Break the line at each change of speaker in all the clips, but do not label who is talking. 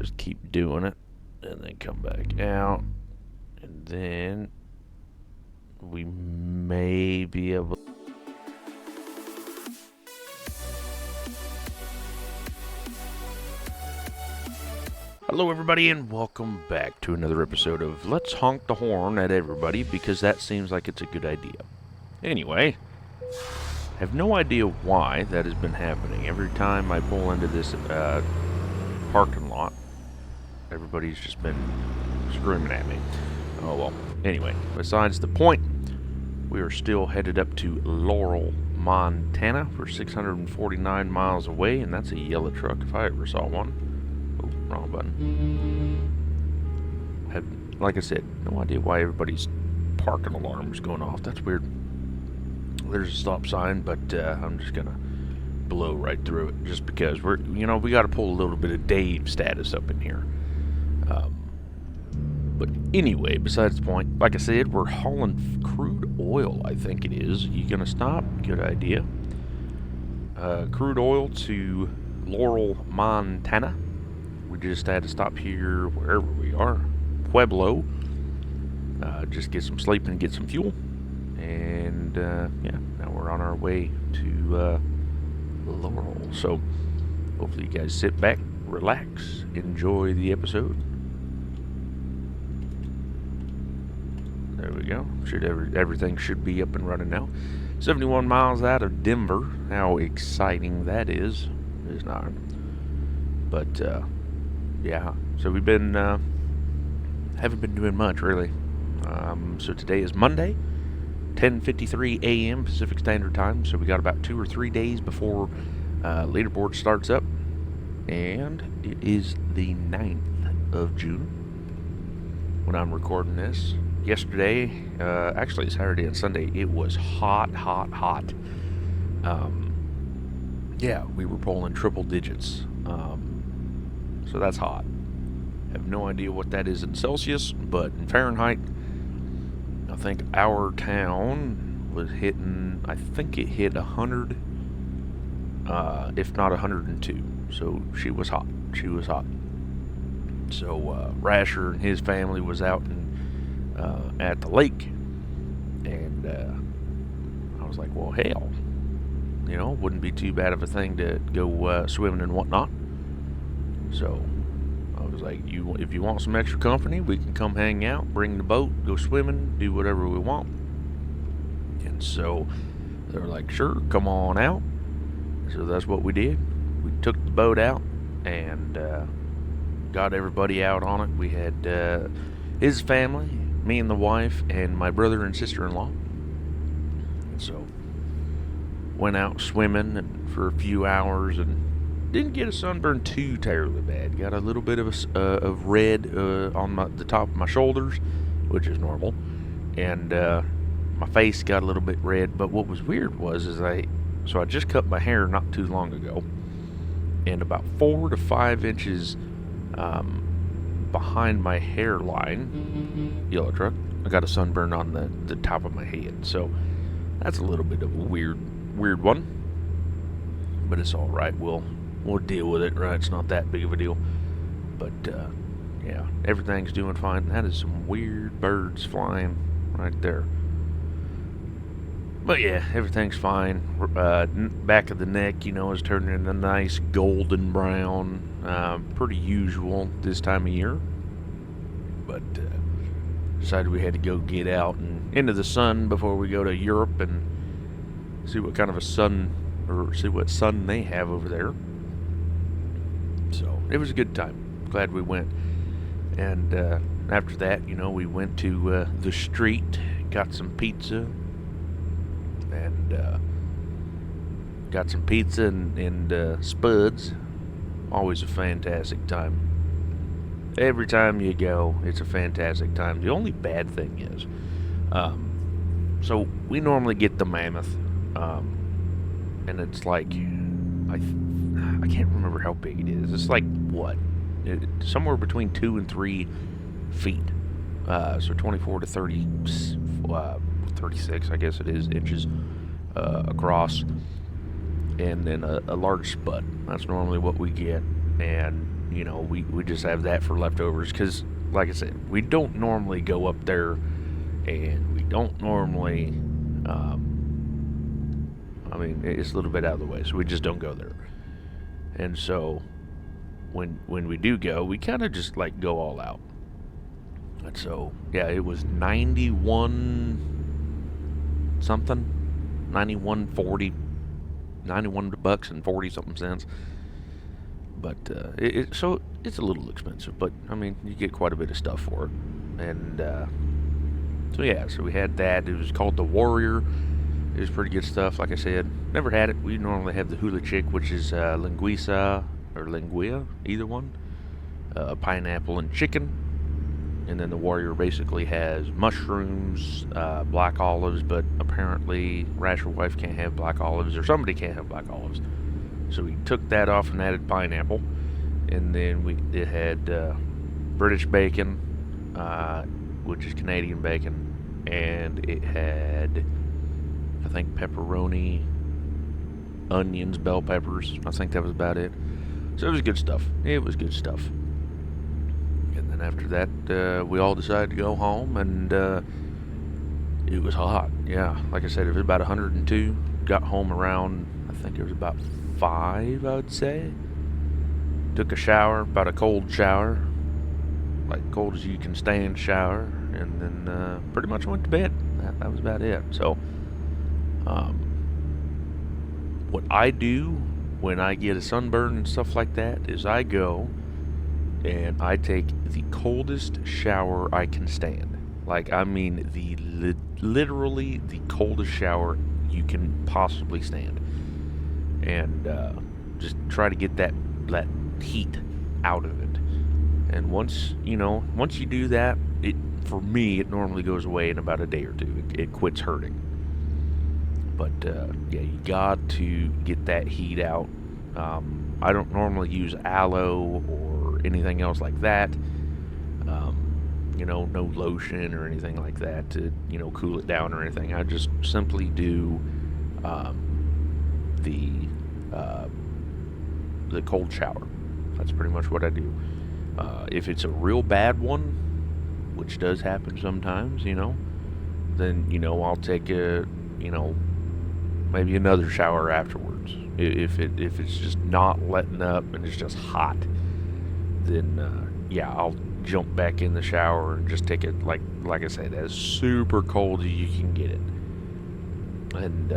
just keep doing it, and then come back out, and then we may be able. Hello, everybody, and welcome back to another episode of Let's Honk the Horn at Everybody, because that seems like it's a good idea. Anyway, I have no idea why that has been happening. Every time I pull into this parking lot, everybody's just been screaming at me. Oh well. Anyway, besides the point, we are still headed up to Laurel, Montana. We're 649 miles away, and that's a yellow truck if I ever saw one. Oh, wrong button. Have, like I said, no idea why everybody's parking alarm is going off. That's weird. There's a stop sign, but I'm just gonna blow right through it just because we got to pull a little bit of Dave status up in here. But anyway, besides the point, like I said, we're hauling crude oil, I think it is. You gonna stop? Good idea. Crude oil to Laurel, Montana. We just had to stop here wherever we are, Pueblo. Just get some sleep and get some fuel. And yeah, now we're on our way to Laurel. So hopefully you guys sit back, relax, enjoy the episode. There we go. Everything should be up and running now. 71 miles out of Denver. How exciting that is. It's not. But yeah. So we've been haven't been doing much really. So today is Monday, 10:53 a.m. Pacific Standard Time. So we got about 2 or 3 days before leaderboard starts up, and it is the 9th of June when I'm recording this. Yesterday, actually Saturday and Sunday, it was hot. Yeah, we were pulling triple digits. So that's hot. I have no idea what that is in Celsius, but in Fahrenheit, I think our town was hitting, I think it hit 100, if not 102. So she was hot. So Rasher and his family was out at the lake, and I was like, well, hell, wouldn't be too bad of a thing to go swimming and whatnot. So I was like, if you want some extra company, we can come hang out, bring the boat, go swimming, do whatever we want. And so they were like, sure, come on out. So that's what we did. We took the boat out and got everybody out on it. We had his family, me and the wife, and my brother and sister-in-law. And so went out swimming for a few hours and didn't get a sunburn too terribly bad. Got a little bit of red on the top of my shoulders, which is normal, and my face got a little bit red. But what was weird was I just cut my hair not too long ago, and about 4 to 5 inches behind my hairline, yellow truck, I got a sunburn on the top of my head. So that's a little bit of a weird one, but it's all right. We'll deal with it, right? It's not that big of a deal. But yeah, everything's doing fine. That is some weird birds flying right there. But yeah, everything's fine. Back of the neck, is turning into a nice golden brown. Pretty usual this time of year. But decided we had to go get out and into the sun before we go to Europe and see what kind of a sun, or see what sun they have over there. So it was a good time. Glad we went. And after that, we went to the street, got some pizza, and spuds. Always a fantastic time. Every time you go, it's a fantastic time. The only bad thing is, so we normally get the Mammoth, and it's like, I can't remember how big it is. It's like, what? Somewhere between 2 and 3 feet. So 24 to 30, 36, I guess it is, inches across. And then a large spud. That's normally what we get. And, we just have that for leftovers because, like I said, we don't normally go up there, and we don't normally. I mean, it's a little bit out of the way, so we just don't go there. And so, when we do go, we kind of just like go all out. And so, yeah, it was 91 something, 91.40, 91 bucks and 40 something cents. But so it's a little expensive, but I mean, you get quite a bit of stuff for it. And so yeah, so we had that. It was called the Warrior. It was pretty good stuff. Like I said, never had it. We normally have the Hula Chick, which is linguiça or lingua, either one, pineapple and chicken. And then the Warrior basically has mushrooms, black olives, but apparently Rasher wife can't have black olives, or somebody can't have black olives. So we took that off and added pineapple. And then it had British bacon, which is Canadian bacon, and it had, I think, pepperoni, onions, bell peppers. I think that was about it. So it was good stuff. It was good stuff. And then after that, we all decided to go home, and it was hot. Yeah, like I said, it was about 102. Got home around, I think it was about 5, I would say. Took a shower, about a cold shower, like cold as you can stand shower, and then pretty much went to bed. That was about it. So, what I do when I get a sunburn and stuff like that is I go and I take the coldest shower I can stand. Like, I mean, literally the coldest shower you can possibly stand. And just try to get that heat out of it. And once you do that, for me, it normally goes away in about a day or two. It quits hurting. But yeah, you got to get that heat out. I don't normally use aloe or anything else like that. No lotion or anything like that to cool it down or anything. I just simply do the cold shower. That's pretty much what I do. If it's a real bad one, which does happen sometimes, then I'll take maybe another shower afterwards. If it's just not letting up and it's just hot, then yeah, I'll jump back in the shower and just take it like I said, as super cold as you can get it. And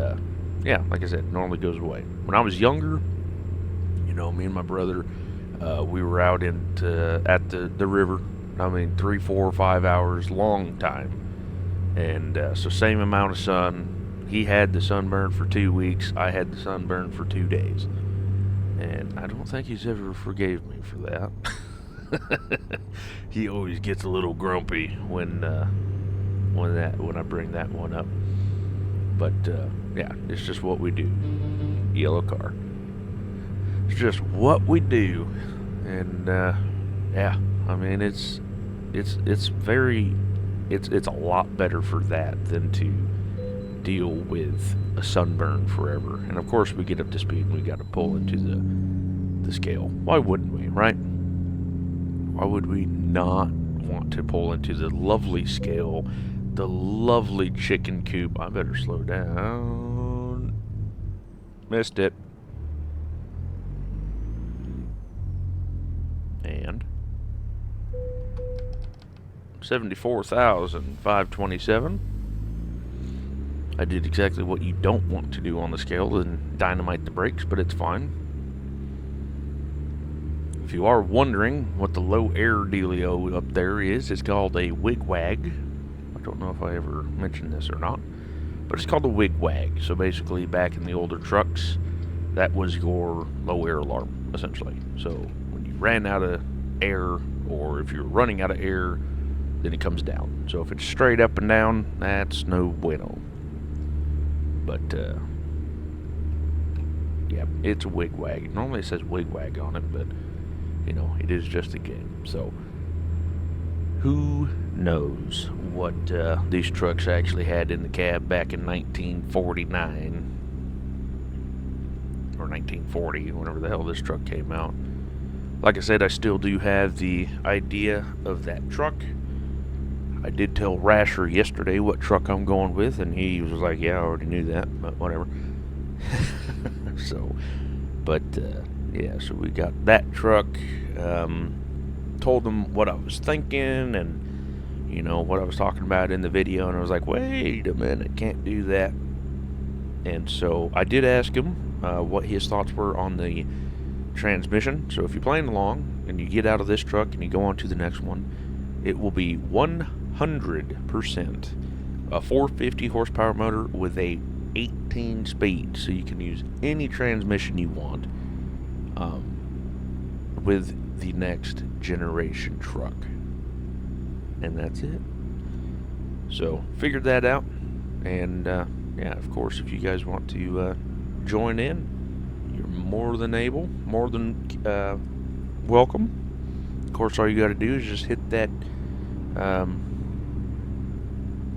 yeah, like I said, normally goes away. When I was younger, me and my brother, we were out at the river. I mean, 3, 4, 5 hours, long time. And so same amount of sun. He had the sunburn for 2 weeks. I had the sunburn for 2 days. And I don't think he's ever forgave me for that. He always gets a little grumpy when I bring that one up. But yeah, it's just what we do. Yellow car. It's just what we do. And yeah, I mean it's a lot better for that than to deal with a sunburn forever. And of course we get up to speed and we got to pull into the scale. Why wouldn't we, right? Why would we not want to pull into the lovely scale, the lovely chicken coop? I better slow down. Missed it. And 74,527. I did exactly what you don't want to do on the scale and dynamite the brakes, but it's fine. If you are wondering what the low air dealio up there is, it's called a wigwag. I don't know if I ever mentioned this or not, but it's called a wigwag. So basically, back in the older trucks, that was your low air alarm, essentially. So when you ran out of air, or if you're running out of air, then it comes down. So if it's straight up and down, that's no bueno. But yeah, it's a wigwag. Normally it says wigwag on it, but it is just a game. So who knows what these trucks actually had in the cab back in 1949 or 1940, whenever the hell this truck came out. Like I said, I still do have the idea of that truck. I did tell Rasher yesterday what truck I'm going with, and he was like, "Yeah, I already knew that, but whatever." So, but yeah, so we got that truck. Told them what I was thinking, and what I was talking about in the video, and I was like, "Wait a minute, can't do that." And so I did ask him what his thoughts were on the transmission. So if you're playing along and you get out of this truck and you go on to the next one, it will be 100% a 450 horsepower motor with a 18 speed, so you can use any transmission you want with the next generation truck. And that's it. So figured that out, and yeah, of course, if you guys want to join in, you're more than welcome. Of course, all you got to do is just hit that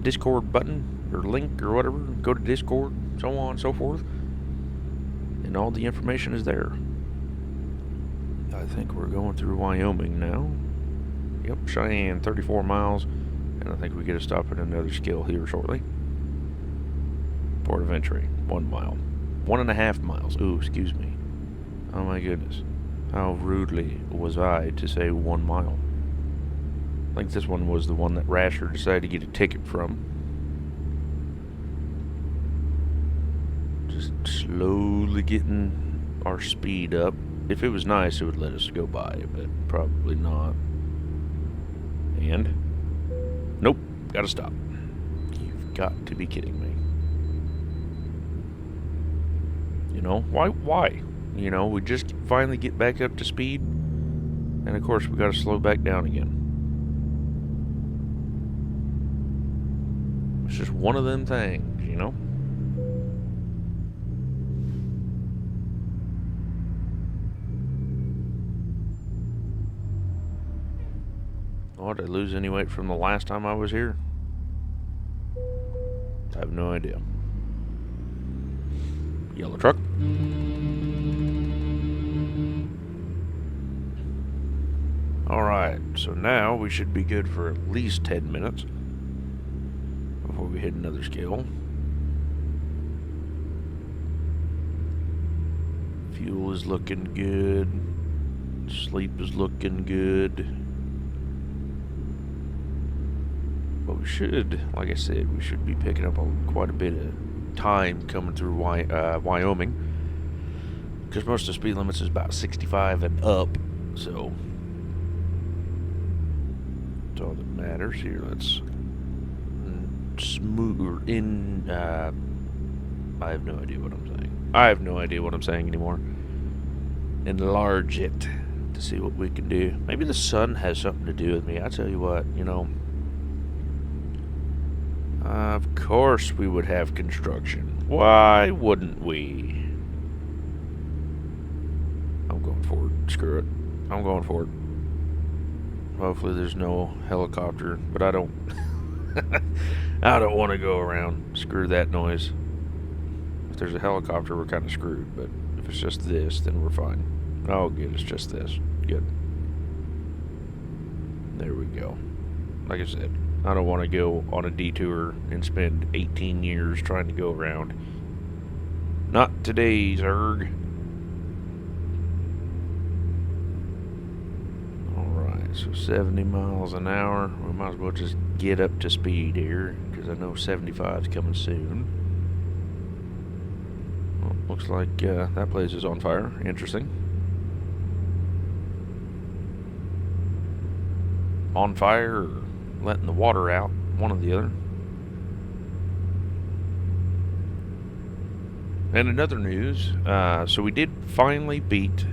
Discord button or link or whatever, go to Discord, so on and so forth, and all the information is there. I think we're going through Wyoming now. Yep, Cheyenne, 34 miles, and I think we get a stop at another skill here shortly. Port of entry, 1 mile. 1.5 miles. Ooh, excuse me. Oh my goodness. How rudely was I to say 1 mile? I think this one was the one that Rasher decided to get a ticket from. Just slowly getting our speed up. If it was nice, it would let us go by, but probably not. And nope, gotta stop. You've got to be kidding me. Why? We just finally get back up to speed, and of course we gotta slow back down again. It's just one of them things, Oh, did I lose any weight from the last time I was here? I have no idea. Yellow truck. Alright, so now we should be good for at least 10 minutes before we hit another scale. Fuel is looking good. Sleep is looking good. But we should, like I said, we should be picking up quite a bit of time coming through Wyoming, because most of the speed limits is about 65 and up, so that's all that matters. Here, let's smooth in. I have no idea what I'm saying. I have no idea what I'm saying anymore. Enlarge it to see what we can do. Maybe the sun has something to do with me. I tell you what, of course we would have construction. Why wouldn't we? I'm going for it. Screw it. I'm going for it. Hopefully there's no helicopter, but I don't I don't want to go around. Screw that noise. If there's a helicopter, we're kind of screwed, but if it's just this, then we're fine. Oh, good, it's just this. Good. There we go. Like I said, I don't want to go on a detour and spend 18 years trying to go around. Not today, Zerg. Alright, so 70 miles an hour. We might as well just get up to speed here, because I know 75 is coming soon. Well, looks like that place is on fire. Interesting. On fire, or letting the water out, one or the other. And another news, so we did finally beat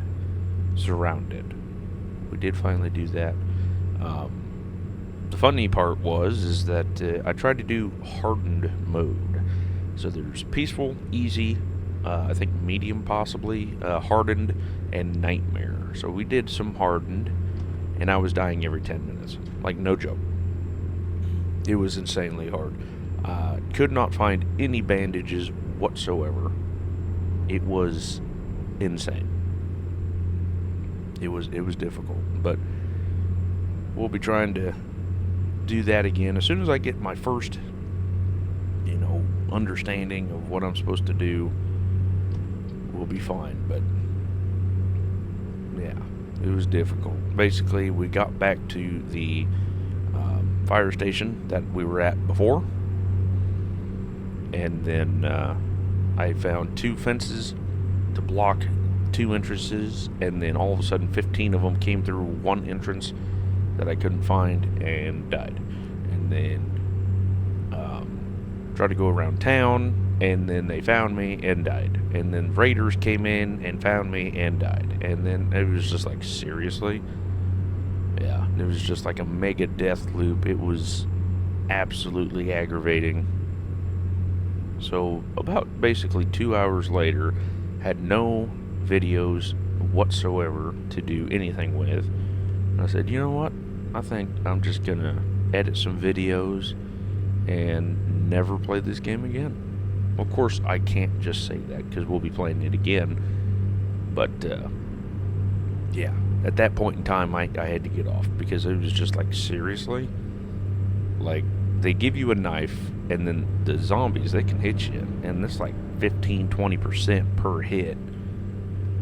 Surrounded. We did finally do that. The funny part is that I tried to do hardened mode. So there's peaceful, easy, I think medium possibly, hardened, and nightmare. So we did some hardened, and I was dying every 10 minutes. Like, no joke. It was insanely hard. Could not find any bandages whatsoever. It was insane. it was difficult. But we'll be trying to do that again as soon as I get my first, understanding of what I'm supposed to do. We'll be fine. But yeah, it was difficult. Basically, we got back to the fire station that we were at before, and then I found 2 fences to block 2 entrances, and then all of a sudden 15 of them came through one entrance that I couldn't find and died. And then tried to go around town, and then they found me and died. And then raiders came in and found me and died. And then it was just like, seriously? Yeah, it was just like a mega death loop. It was absolutely aggravating. So about basically 2 hours later, had no videos whatsoever to do anything with. And I said, you know what? I think I'm just gonna edit some videos and never play this game again. Of course, I can't just say that because we'll be playing it again. But yeah, at that point in time, I had to get off because it was just like, seriously? Like, they give you a knife, and then the zombies, they can hit you, and it's like 15-20% per hit.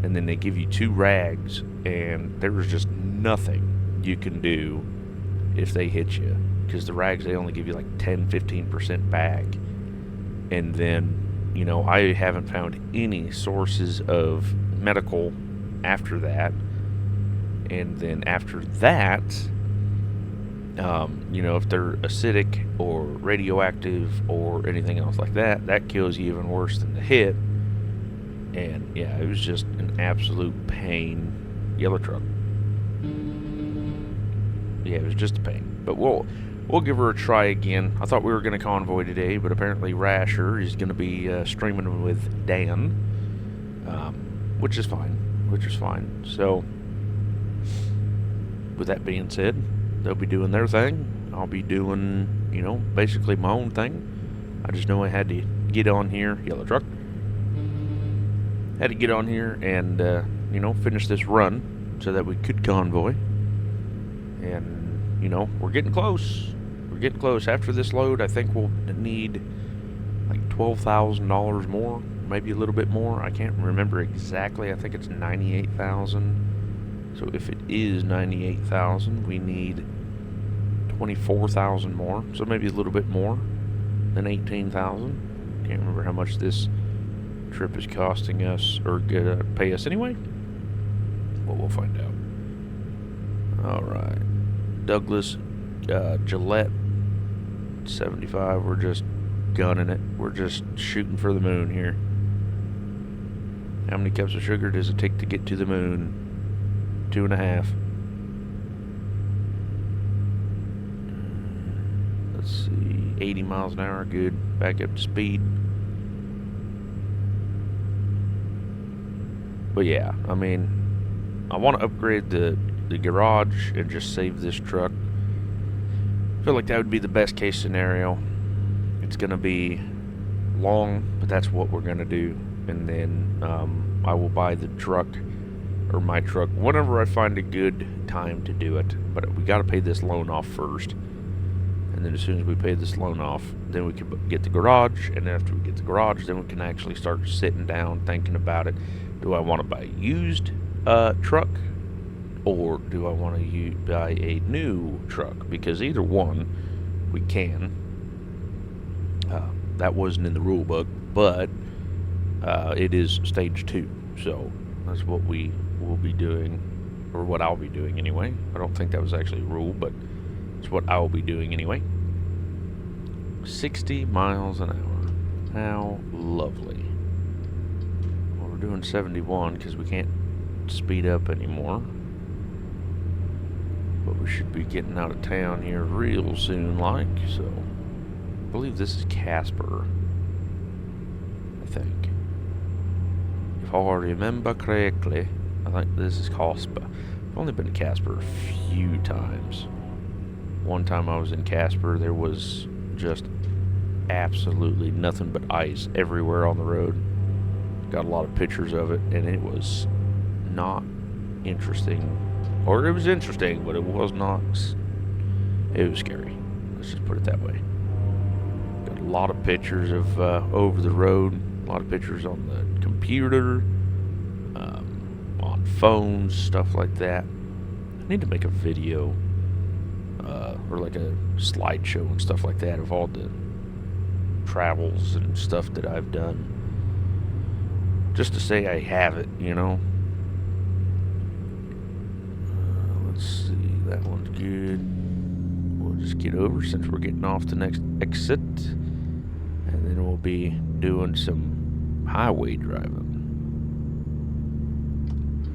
And then they give you 2 rags, and there's just nothing you can do if they hit you, because the rags, they only give you like 10-15% back. And then, I haven't found any sources of medical after that. And then after that, if they're acidic or radioactive or anything else like that, that kills you even worse than the hit. And yeah, it was just an absolute pain. Yellow truck. Yeah, it was just a pain. But we'll give her a try again. I thought we were going to convoy today, but apparently Rasher is going to be streaming with Dan, which is fine. So, with that being said, they'll be doing their thing. I'll be doing, basically my own thing. I just know I had to get on here. Yellow truck. Had to get on here and, finish this run so that we could convoy. And, we're getting close. After this load, I think we'll need like $12,000 more, maybe a little bit more. I can't remember exactly. I think it's 98,000. So if it is 98,000, we need 24,000 more. So maybe a little bit more than 18,000. Can't remember how much this trip is costing us or gonna pay us anyway. But we'll find out. All right. Douglas, Gillette, 75. We're just gunning it. We're just shooting for the moon here. How many cups of sugar does it take to get to the moon? 2.5. Let's see. 80 miles an hour. Good. Back up to speed. But yeah, I want to upgrade the garage and just save this truck. I feel like that would be the best case scenario. It's going to be long, but that's what we're going to do. And then I will buy the truck, or my truck, whenever I find a good time to do it. But we got to pay this loan off first. And then as soon as we pay this loan off, then we can get the garage. And after we get the garage, then we can actually start sitting down thinking about it. Do I want to buy a used truck? Or do I want to buy a new truck? Because either one, we can. That wasn't in the rule book, but it is stage 2. So that's what we will be doing, or what I'll be doing anyway. I don't think that was actually a rule, but it's what I'll be doing anyway. 60 miles an hour. How lovely. Well, we're doing 71 because we can't speed up anymore. But we should be getting out of town here real soon, so I believe this is Casper, I think. If I remember correctly, I think this is Casper. I've only been to Casper a few times. One time I was in Casper, there was just absolutely nothing but ice everywhere on the road. Got a lot of pictures of it, and it was not interesting. Or it was interesting, but it was not. It was scary. Let's just put it that way. Got a lot of pictures of over the road. A lot of pictures on the computer, on phones, stuff like that. I need to make a video or like a slideshow and stuff like that of all the travels and stuff that I've done. Just to say I have it, you know. Let's see, that one's good. We'll just get over since we're getting off the next exit. And then we'll be doing some highway driving.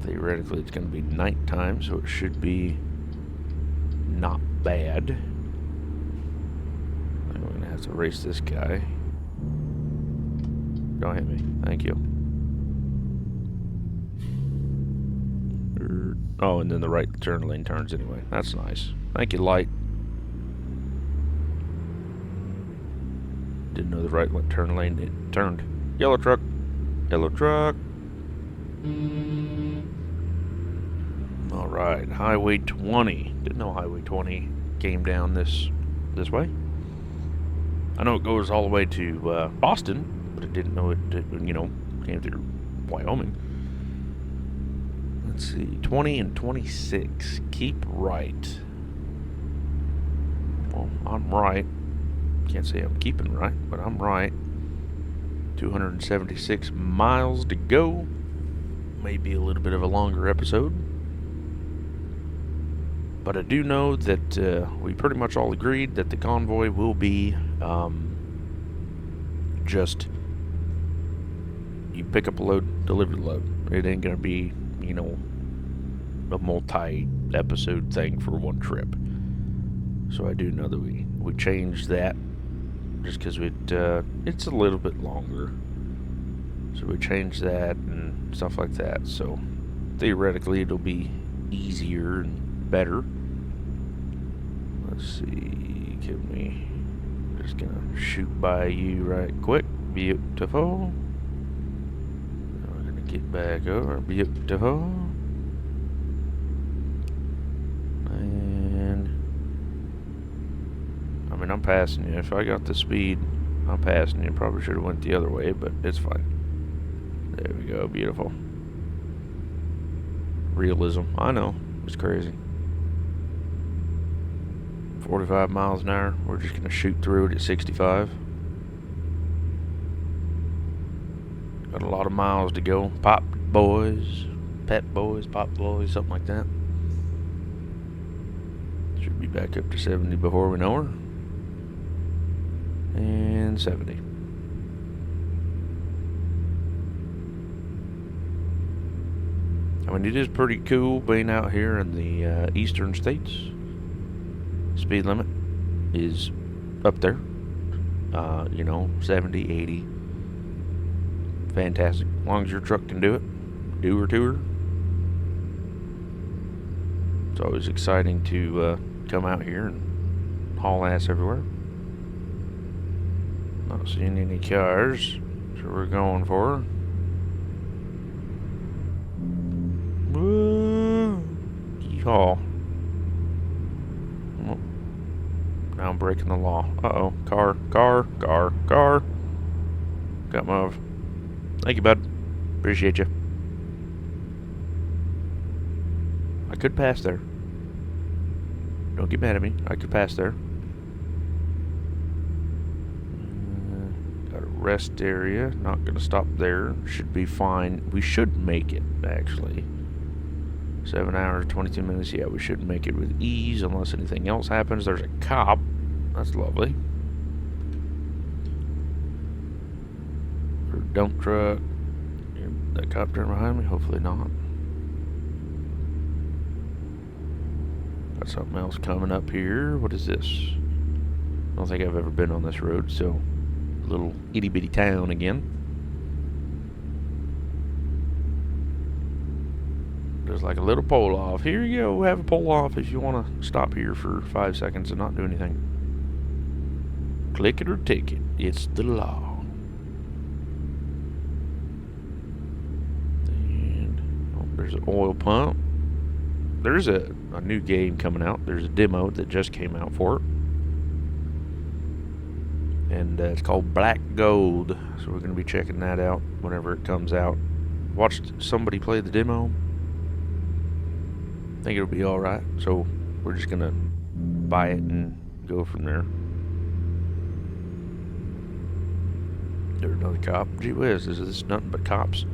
Theoretically, it's going to be nighttime, so it should be not bad. I'm going to have to race this guy. Don't hit me. Thank you. Oh, and then the right turn lane turns anyway. That's nice. Thank you, light. Didn't know the right turn lane it turned. Yellow truck. Yellow truck. Alright, Highway 20. Didn't know Highway 20 came down this way. I know it goes all the way to Boston, but I didn't know it, came through Wyoming. Let's see, 20 and 26. Keep right. Well, I'm right. Can't say I'm keeping right, but I'm right. 276 miles to go. Maybe a little bit of a longer episode. But I do know that we pretty much all agreed that the convoy will be just you pick up a load, deliver the load. It ain't going to be, a multi-episode thing for one trip. So I do know that we changed that just because it's a little bit longer. So we changed that and stuff like that. So theoretically it'll be easier and better. Let's see, just gonna shoot by you right quick. Beautiful. We're gonna get back over. Beautiful. And I mean, I'm passing you. If I got the speed, I'm passing you. Probably should have went the other way, but it's fine. There we go. Beautiful. Realism. I know. It's crazy. 45 miles an hour. We're just going to shoot through it at 65. Got a lot of miles to go. Pop boys. Pep boys. Pop boys. Something like that. Should be back up to 70 before we know her. And 70. I mean, it is pretty cool being out here in the eastern states. Speed limit is up there. 70, 80. Fantastic. As long as your truck can do it. Do her to her. It's always exciting to come out here and haul ass everywhere. Not seeing any cars, so we're going for her. Yeehaw. Oh, now I'm breaking the law. Uh-oh. Car. Got move. Thank you, bud. Appreciate you. I could pass there. Don't get mad at me. I could pass there. Got a rest area. Not going to stop there. Should be fine. We should make it, actually. 7 hours, 22 minutes. Yeah, we should make it with ease unless anything else happens. There's a cop. That's lovely. Or dump truck. That cop turned behind me? Hopefully not. Got something else coming up here. What is this? I don't think I've ever been on this road, so a little itty bitty town again. There's like a little pull off. Here you go. Have a pull off if you want to stop here for 5 seconds and not do anything. Click it or take it. It's the law. And there's an oil pump. there's a new game coming out. There's a demo that just came out for it. And it's called Black Gold. So we're going to be checking that out whenever it comes out. Watched somebody play the demo. Think it'll be alright. So we're just going to buy it and go from there. There's another cop. Gee whiz, is this nothing but cops?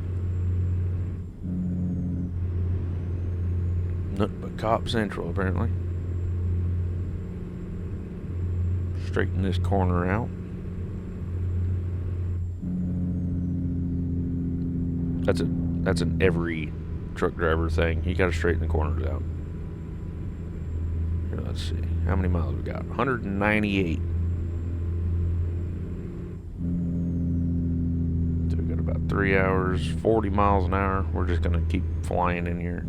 Nothing but Cop Central, apparently. Straighten this corner out. That's an every truck driver thing. You gotta straighten the corners out. Here, let's see. How many miles we got? 198. So we got about 3 hours, 40 miles an hour. We're just gonna keep flying in here.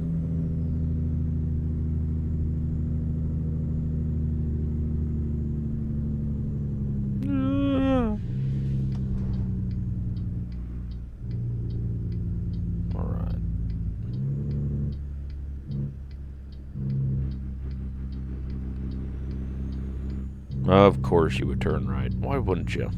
Of course you would turn right. Why wouldn't you?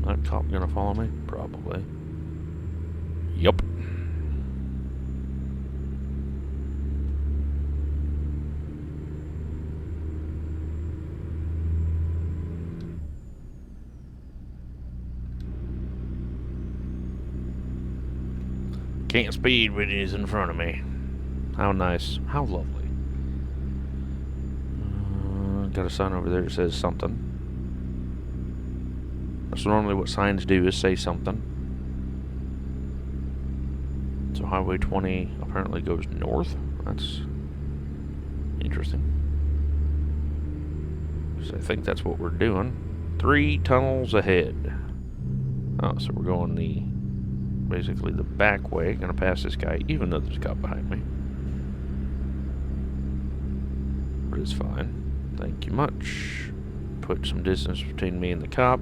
That cop gonna follow me? Probably. Yup. Can't speed when he's in front of me. How nice. How lovely. Got a sign over there that says something. That's normally what signs do, is say something. So Highway 20 apparently goes north. That's interesting. So I think that's what we're doing. 3 tunnels ahead. Oh, so we're going basically the back way. Gonna pass this guy, even though there's a cop behind me. But it's fine. Thank you much. Put some distance between me and the cop.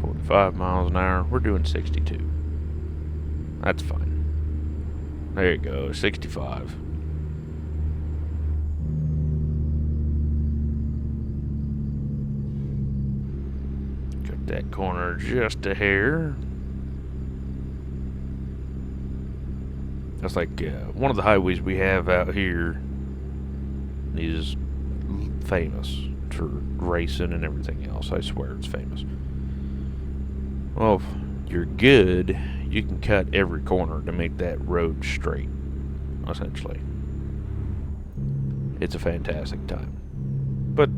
"45 miles an hour. We're doing 62. That's fine. There you go, 65. Cut that corner just a hair. That's like one of the highways we have out here is famous for racing and everything else. I swear it's famous. Well, if you're good, you can cut every corner to make that road straight, essentially. It's a fantastic time. But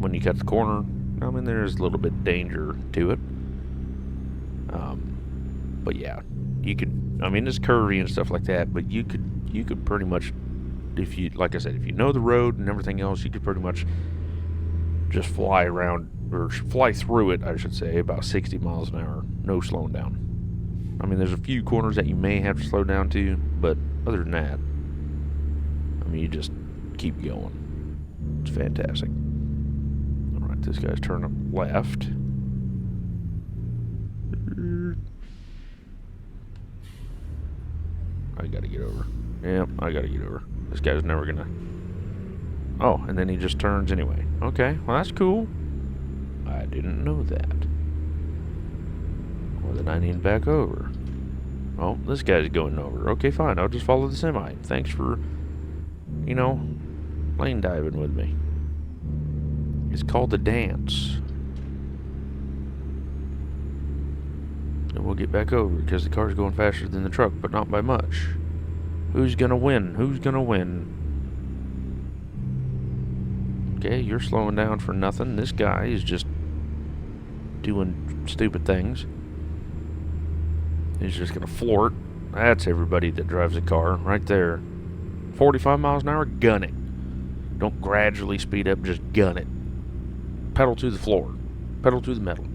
when you cut the corner, I mean, there's a little bit of danger to it. But yeah, you could, I mean, it's curvy and stuff like that, but you could pretty much, if you, like I said, if you know the road and everything else, you could pretty much just fly around, or fly through it, I should say, about 60 miles an hour, no slowing down. I mean, there's a few corners that you may have to slow down to, but other than that, I mean, you just keep going. It's fantastic. Alright, this guy's turning left. I gotta get over. Yep, I gotta get over. This guy's never gonna... Oh, and then he just turns anyway. Okay, well that's cool. I didn't know that. Well, then I need back over. Oh, this guy's going over. Okay, fine. I'll just follow the semi. Thanks for, you know, lane diving with me. It's called the dance. And we'll get back over because the car's going faster than the truck, but not by much. Who's gonna win? Who's gonna win? Okay, you're slowing down for nothing. This guy is just doing stupid things. He's just gonna floor it. That's everybody that drives a car right there. 45 miles an hour, gun it. Don't gradually speed up, just gun it. Pedal to the floor. Pedal to the metal.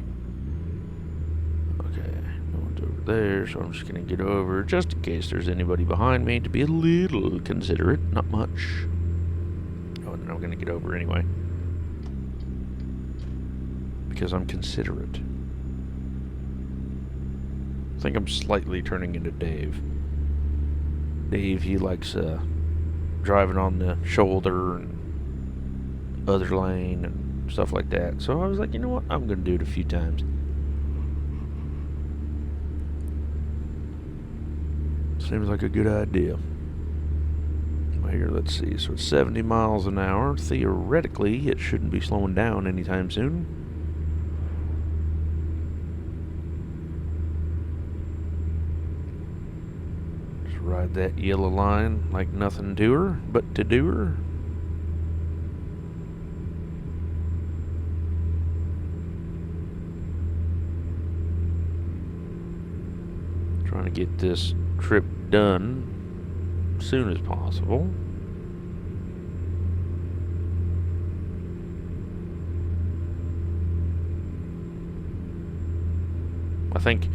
Okay, no one's over there, so I'm just going to get over just in case there's anybody behind me to be a little considerate. Not much. Oh, and then I'm going to get over anyway. Because I'm considerate. I think I'm slightly turning into Dave. Dave, he likes driving on the shoulder and other lane and stuff like that. So I was like, you know what? I'm going to do it a few times. Seems like a good idea. Here, let's see. So it's 70 miles an hour. Theoretically, it shouldn't be slowing down anytime soon. Just ride that yellow line like nothing to her but to do her. Trying to get this trip done as soon as possible. I think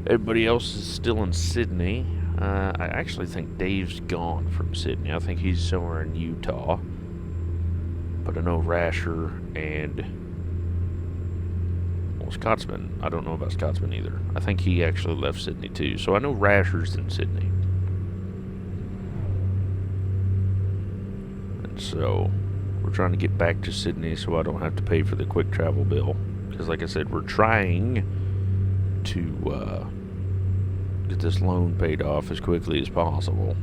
everybody else is still in Sydney. I actually think Dave's gone from Sydney. I think he's somewhere in Utah. But I know Rasher and Scotsman. I don't know about Scotsman either. I think he actually left Sydney too. So I know Rasher's in Sydney. And so we're trying to get back to Sydney so I don't have to pay for the quick travel bill. Because like I said, we're trying to get this loan paid off as quickly as possible.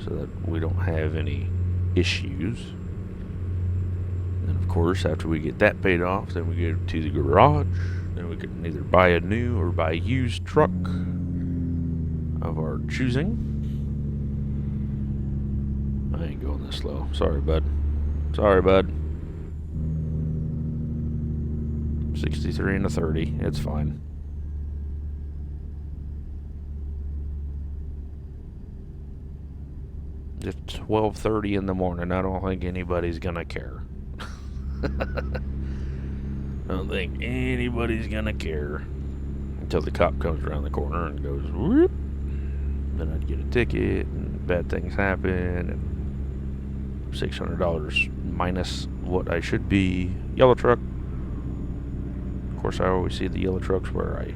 So that we don't have any issues. And of course, after we get that paid off, then we go to the garage. Then we can either buy a new or buy a used truck of our choosing. I ain't going this slow. Sorry, bud. Sorry, bud. 63 and a 30. It's fine. It's 12:30 in the morning. I don't think anybody's gonna care. I don't think anybody's gonna care until the cop comes around the corner and goes whoop. Then I'd get a ticket and bad things happen and $600 minus what I should be. Yellow truck. Of course, I always see the yellow trucks where I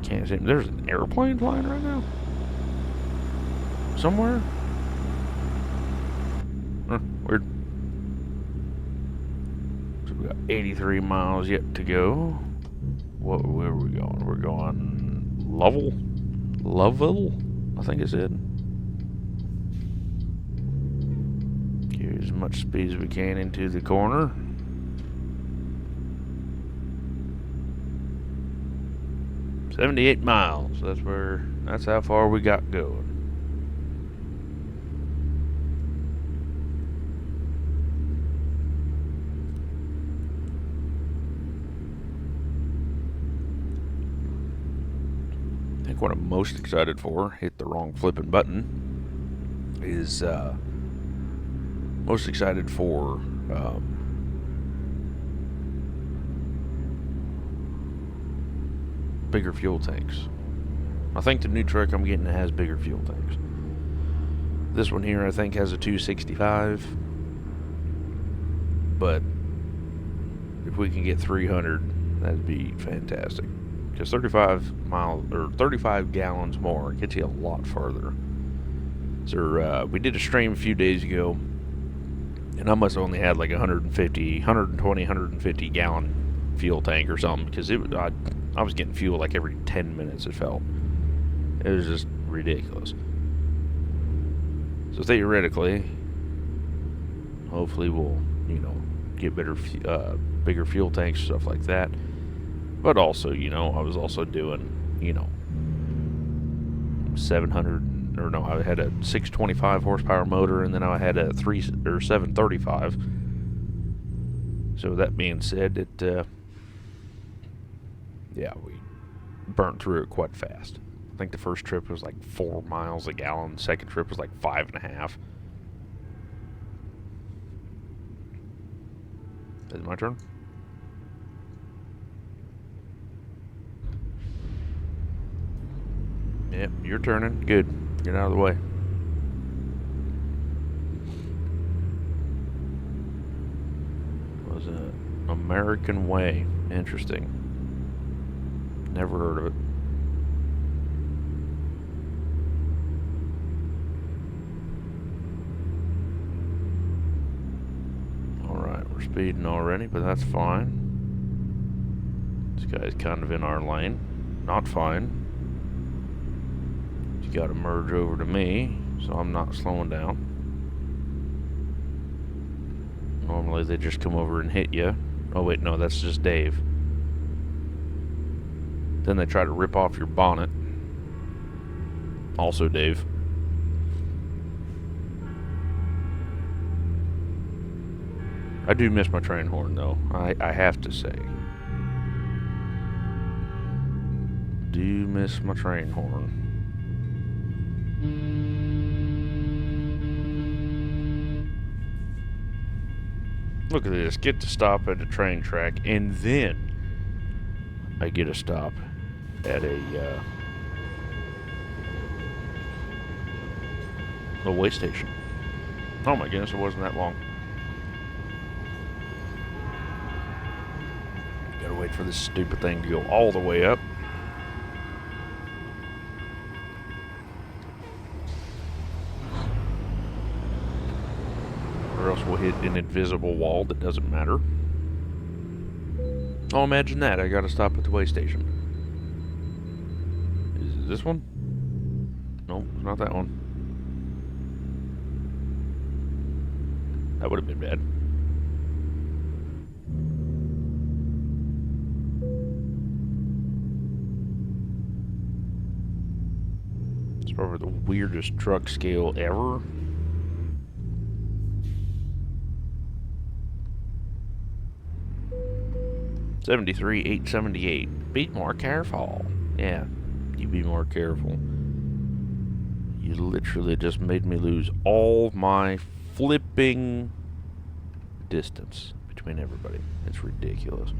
can't see. There's an airplane flying right now. Somewhere. Weird. So we got 83 miles yet to go. Where are we going? We're going Lovell, I think it said. Get as much speed as we can into the corner. $78 miles. That's how far we got going. What I'm most excited for, hit the wrong flipping button, is most excited for bigger fuel tanks. I think the new truck I'm getting has bigger fuel tanks. This one here I think has a 265, but if we can get 300, that'd be fantastic. Because 35 gallons more gets you a lot further. So we did a stream a few days ago, and I must have only had like 120, 150 gallon fuel tank or something, because I was getting fuel like every 10 minutes it felt. It was just ridiculous. So theoretically, hopefully we'll, get bigger fuel tanks, stuff like that. But also, I was also doing, 700, I had a 625 horsepower motor, and then I had a 735. So that being said, we burnt through it quite fast. I think the first trip was like 4 miles a gallon. The second trip was like 5.5. Is it my turn? Yep, you're turning. Good. Get out of the way. Was it American Way? Interesting. Never heard of it. Alright, we're speeding already, but that's fine. This guy's kind of in our lane. Not fine. You gotta merge over to me, so I'm not slowing down. Normally they just come over and hit you. Oh wait, no, that's just Dave. Then they try to rip off your bonnet. Also Dave. I do miss my train horn though, I have to say. Do miss my train horn. Look at this, get to stop at a train track, and then I get a stop at a way station. Oh my goodness, it wasn't that long. Gotta wait for this stupid thing to go all the way up. Or else we'll hit an invisible wall that doesn't matter. Oh, imagine that. I gotta stop at the way station. Is it this one? No, it's not that one. That would have been bad. It's probably the weirdest truck scale ever. $73,878. Be more careful. Yeah, you be more careful. You literally just made me lose all my flipping distance between everybody. It's ridiculous.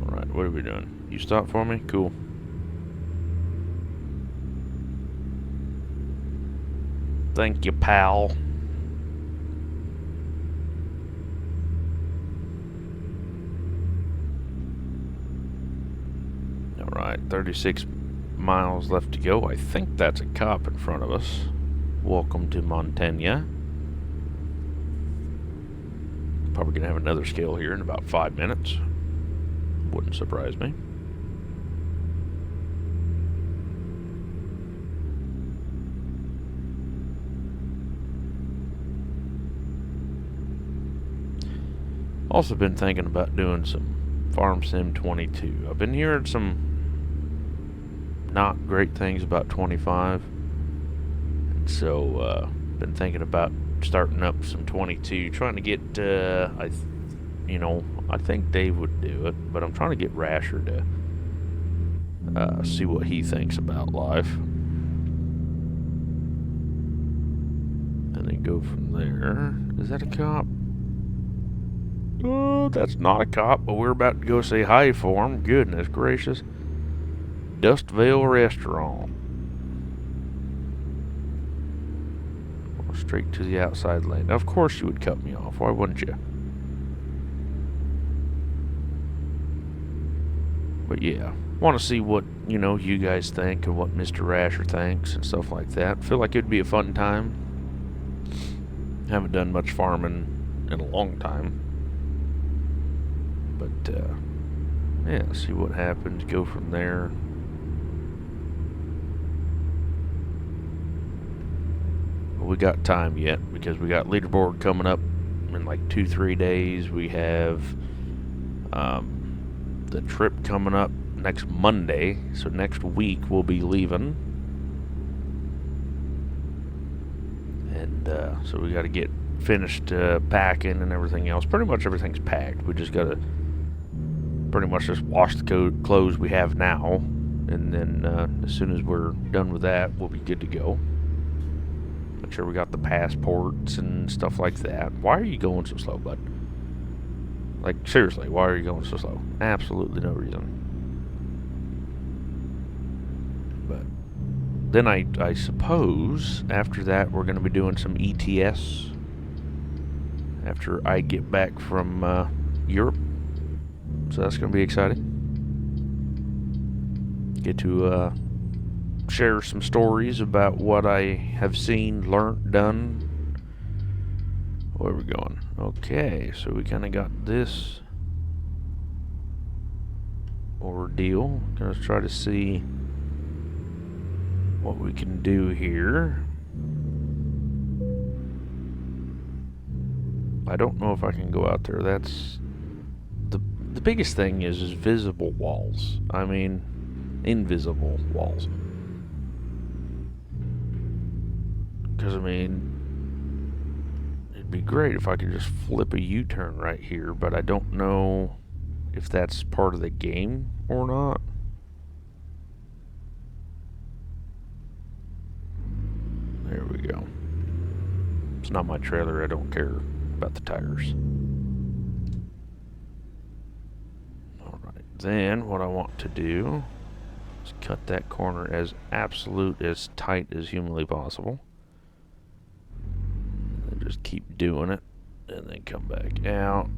Alright, what are we doing? You stop for me? Cool. Thank you, pal. Alright, 36 miles left to go. I think that's a cop in front of us. Welcome to Montana. Probably gonna have another scale here in about 5 minutes. Wouldn't surprise me. Also been thinking about doing some Farm Sim 22. I've been hearing some not great things about 25. And so, been thinking about starting up some 22. Trying to get, I think Dave would do it. But I'm trying to get Rasher to see what he thinks about life. And then go from there. Is that a cop? Oh, that's not a cop, but we're about to go say hi for him. Goodness gracious. Dustvale Restaurant. Straight to the outside lane. Now, of course you would cut me off. Why wouldn't you? But yeah, want to see what, you guys think and what Mr. Rasher thinks and stuff like that. Feel like it'd be a fun time. Haven't done much farming in a long time. But, yeah, see what happens, go from there. Well, we got time yet, because we got leaderboard coming up in like 2-3 days. We have, the trip coming up next Monday, so next week we'll be leaving. And, so we gotta get finished, packing and everything else. Pretty much everything's packed. We just gotta pretty much just wash the clothes we have now, and then as soon as we're done with that, we'll be good to go. Make sure we got the passports and stuff like that. Why are you going so slow, bud? Like, seriously, why are you going so slow? Absolutely no reason. But then I suppose after that we're going to be doing some ETS after I get back from Europe. So that's going to be exciting. Get to share some stories about what I have seen, learned, done. Where are we going? Okay, so we kind of got this ordeal. Gonna try to see what we can do here. I don't know if I can go out there. That's the biggest thing is visible walls. I mean, invisible walls. Because I mean, it'd be great if I could just flip a U-turn right here, but I don't know if that's part of the game or not. There we go. It's not my trailer. I don't care about the tires. Alright, then what I want to do is cut that corner as tight as humanly possible. And just keep doing it. And then come back out.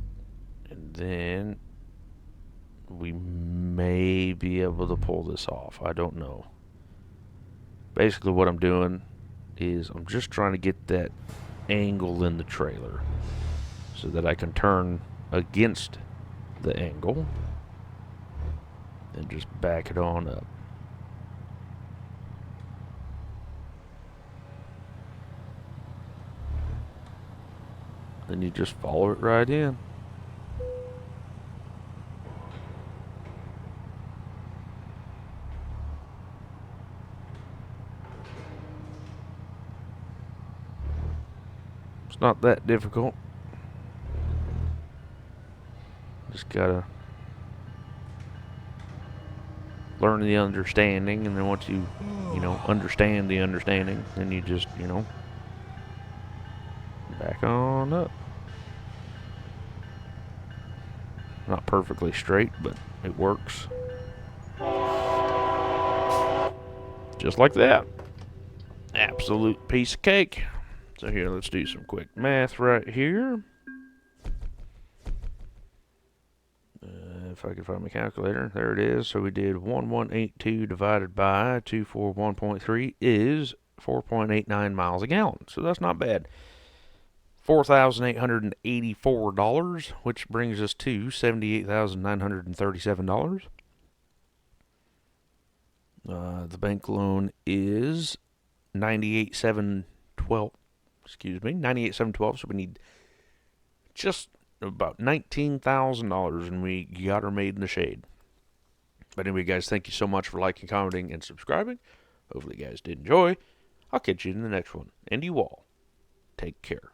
And then we may be able to pull this off. I don't know. Basically what I'm doing is I'm just trying to get that angle in the trailer so that I can turn against the angle and just back it on up. Then you just follow it right in. It's not that difficult. Just gotta learn the understanding, and then once you understand the understanding, then you just, back on up. Not perfectly straight, but it works. Just like that. Absolute piece of cake. So here, let's do some quick math right here. If I can find my calculator. There it is. So we did 1182 divided by 241.3 is 4.89 miles a gallon. So that's not bad. $4,884, which brings us to $78,937. The bank loan is 98,712. Excuse me, 98,712. So we need just about $19,000, and we got her made in the shade. But anyway, guys, thank you so much for liking, commenting, and subscribing. Hopefully, you guys did enjoy. I'll catch you in the next one. And you all, take care.